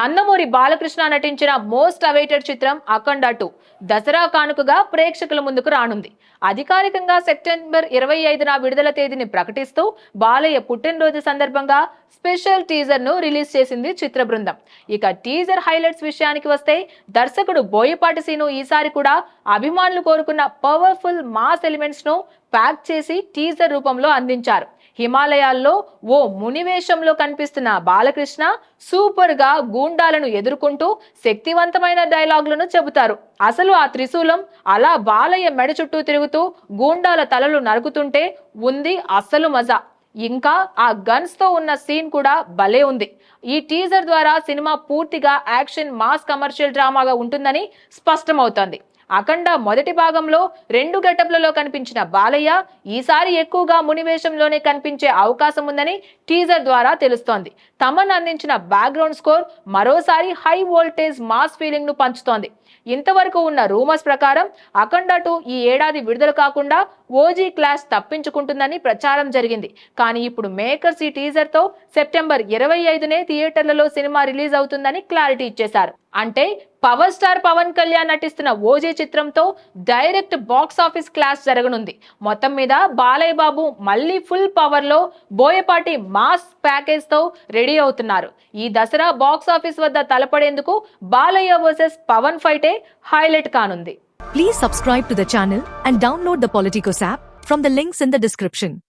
నందమూరి బాలకృష్ణ నటించిన most awaited చిత్రం అఖండ 2 దసరా కానుకగా ప్రేక్షకుల ముందుకు రానుంది. అధికారికంగా సెప్టెంబర్ 25న విడుదల తేదీని ప్రకటిస్తూ బాలయ్య పుట్టినరోజు సందర్భంగా స్పెషల్ టీజర్ ను రిలీజ్ చేసింది చిత్ర బృందం. ఇక టీజర్ హైలైట్స్ విషయానికి వస్తే దర్శకుడు బోయపాటి సీను ఈసారి కూడా అభిమానులు కోరుకున్న పవర్ఫుల్ మాస్ ఎలిమెంట్స్ ను ప్యాక్ చేసి టీజర్ రూపంలో అందించారు. హిమాలయాల్లో ఓ మునివేషంలో కనిపిస్తున్న బాలకృష్ణ సూపర్ గా గూండాలను ఎదుర్కొంటూ శక్తివంతమైన డైలాగులను చెబుతారు. అసలు ఆ త్రిశూలం అలా బాలయ్య మెడ చుట్టూ తిరుగుతూ గూండాల తలలు నరుకుతుంటే ఉంది అసలు మజా. ఇంకా ఆ గన్స్ తో ఉన్న సీన్ కూడా భలే ఉంది. ఈ టీజర్ ద్వారా సినిమా పూర్తిగా యాక్షన్ మాస్ కమర్షియల్ డ్రామాగా ఉంటుందని స్పష్టమవుతోంది. అఖండ మొదటి భాగంలో 2 గెటప్లలో కనిపించిన బాలయ్య ఈసారి ఎక్కువగా మునివేషంలోనే కనిపించే అవకాశం ఉందని టీజర్ ద్వారా తెలుస్తోంది. తమన్ అందించిన బ్యాక్గ్రౌండ్ స్కోర్ మరోసారి హై వోల్టేజ్ మాస్ ఫీలింగ్ ను పంచుతోంది. ఇంతవరకు ఉన్న రూమర్స్ ప్రకారం అఖండ 2 ఈ ఏడాది విడుదల కాకుండా ఓజీ క్లాస్ తప్పించుకుంటుందని ప్రచారం జరిగింది. కానీ ఇప్పుడు మేకర్స్ ఈ టీజర్ తో సెప్టెంబర్ 25నే థియేటర్లలో సినిమా రిలీజ్ అవుతుందని క్లారిటీ ఇచ్చేశారు. అంటే పవర్ స్టార్ పవన్ కళ్యాణ్ నటిస్తున్న ఓజీ చిత్రంతో డైరెక్ట్ బాక్స్ ఆఫీస్ క్లాస్ జరగనుంది. మొత్తం మీద బాలయ్య బాబు మళ్ళీ ఫుల్ పవర్ లో బోయపాటి మాస్ ప్యాకేజ్ తో రెడీ అవుతున్నారు. ఈ దసరా బాక్స్ ఆఫీస్ వద్ద తలపడేందుకు బాలయ్య వర్సెస్ పవన్ ఫైటే హైలైట్ కానుంది. Please subscribe to the channel and download the Politicos app from the links in the description.